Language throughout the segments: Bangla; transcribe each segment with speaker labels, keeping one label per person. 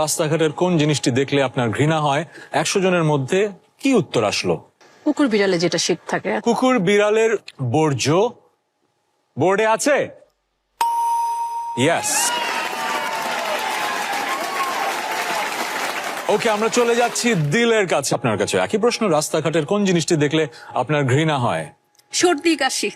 Speaker 1: রাস্তাঘাটের কোন জিনিসটি দেখলে আপনার ঘৃণা হয়? 100 জনের মধ্যে কি উত্তর আসলো?
Speaker 2: কুকুর বিড়ালে যেটা শীত থাকে।
Speaker 1: কুকুর বিড়ালের বর্জ্য বোর্ডে আছে। ইয়েস। ওকে, আমরা চলে যাচ্ছি দিলের কাছে। আপনার কাছে একই প্রশ্ন, রাস্তাঘাটের কোন জিনিসটি দেখলে আপনার ঘৃণা হয়?
Speaker 2: সর্দি কাশি।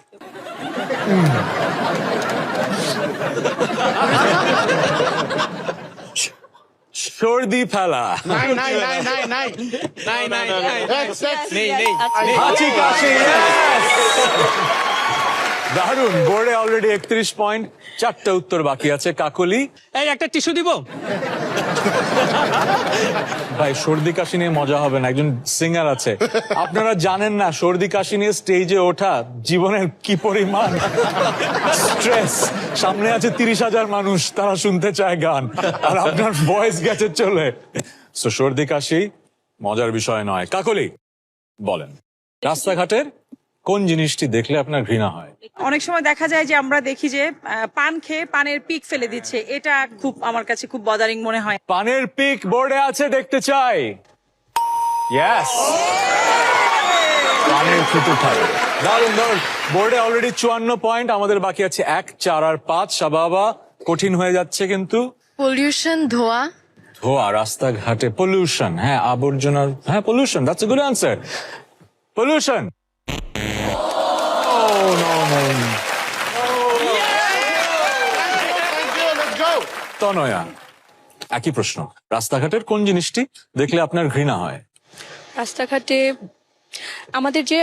Speaker 1: সর্দি ফেলা, হাঁচি কাশি। দারুণ, বোর্ডে অলরেডি 31 পয়েন্ট, 4টা উত্তর বাকি আছে। কাকলি,
Speaker 3: এই একটা টিস্যু দিব?
Speaker 1: ভাই সর্দি কাশি নিয়ে মজা হবে না, একজন সিঙ্গার আছে। আপনারা জানেন না সর্দি কাশি নিয়ে স্টেজে ওঠা জীবনের কি পরিমাণ স্ট্রেস। সামনে আছে 30,000 মানুষ, তারা শুনতে চায় গান, আর আপনার ভয়েস গেছে চলে। সো সর্দি কাশি মজার বিষয় নয়। কাকলি বলেন, রাস্তাঘাটের কোন জিনিসটি দেখলে আপনার ঘৃণা হয়?
Speaker 4: অনেক সময় দেখা যায় যে আমরা দেখি যে পান খেয়ে পানের পিক ফেলে দিচ্ছে, এটা খুব আমার কাছে খুব বদারিং মনে হয়।
Speaker 1: পানের পিক বোর্ডে আছে, দেখতে চাই। ইয়েস, পানের থুতু খায়। দারুণ দারুণ, বোর্ডে অলরেডি 54 পয়েন্ট, আমাদের বাকি আছে 1, 4 আর 5। শাবাবা, কঠিন হয়ে যাচ্ছে কিন্তু।
Speaker 2: পলিউশন, ধোয়া।
Speaker 1: ধোয়া, রাস্তাঘাটে পলিউশন, হ্যাঁ আবর্জনার, হ্যাঁ pollution, that's a good answer. Pollution. Tanaya, একই প্রশ্ন, রাস্তাঘাটের কোন জিনিসটি দেখলে আপনার ঘৃণা হয়?
Speaker 5: রাস্তাঘাটে আমাদের যে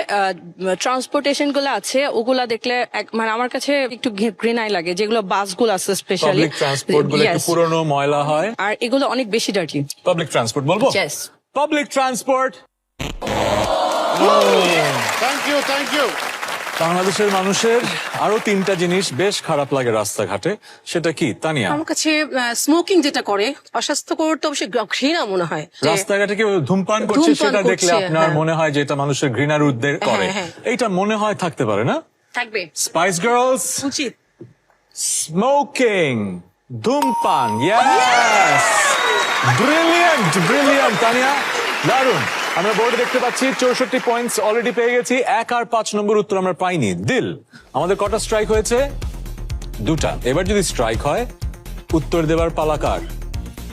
Speaker 5: ট্রান্সপোর্টেশন গুলো আছে ওগুলা দেখলে মানে আমার কাছে একটু ঘৃণাই লাগে, যেগুলো বাসগুলো আছে স্পেশালি।
Speaker 1: পাবলিক ট্রান্সপোর্ট গুলো একটু পুরনো, ময়লা হয়,
Speaker 5: আর এগুলো অনেক বেশি ডার্টি।
Speaker 1: পাবলিক ট্রান্সপোর্ট বলবো?
Speaker 5: Yes.
Speaker 1: Public transport.
Speaker 6: Thank you.
Speaker 1: বাংলাদেশের মানুষের আরো 3টা জিনিস বেশ খারাপ লাগে রাস্তাঘাটে, সেটা কি তানিয়া?
Speaker 2: আমার কাছে স্মোকিং যেটা করে অস্বাস্থ্যকর, তো অবশ্যই ঘৃণা মনে হয়।
Speaker 1: রাস্তাঘাটে কেউ ধূমপান করছে,
Speaker 2: ধূমপান
Speaker 1: সেটা
Speaker 2: করছে,
Speaker 1: দেখলে আপনার
Speaker 2: হ্যাঁ।
Speaker 1: মনে হয় যে এটা মানুষের ঘৃণার উদ্রেক করে।
Speaker 2: হ্যাঁ।
Speaker 1: এইটা মনে হয় থাকতে পারে না?
Speaker 2: থাকবে।
Speaker 1: স্পাইস গার্লস,
Speaker 4: উচিত।
Speaker 1: স্মোকিং, ধূমপান। ইয়েস, ব্রিলিয়ান্ট ব্রিলিয়ান্ট তানিয়া, দারুন। আমরা বোর্ডে দেখতে পাচ্ছি 64 পয়েন্টস অলরেডি পেয়ে গেছি। 1 আর 5 নম্বর উত্তর আমরা পাইনি। দিল, আমাদের কটা স্ট্রাইক হয়েছে? 2টা। এবার যদি স্ট্রাইক হয়, উত্তর দেবার পালাকার,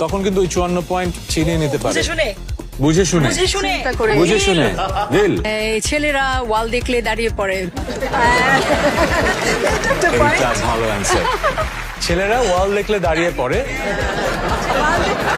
Speaker 1: তখন কিন্তু ওই 54 পয়েন্ট ছিনিয়ে নিতে পারে। বুঝে শুনে
Speaker 2: চিন্তা করে।
Speaker 1: বুঝে শুনে। দিল,
Speaker 2: এই ছেলেরা ওয়াল দেখলে দাঁড়িয়ে পড়ে।
Speaker 1: এইটা ভালো অ্যান্সার। ছেলেরা ওয়াল দেখলে দাঁড়িয়ে পড়ে।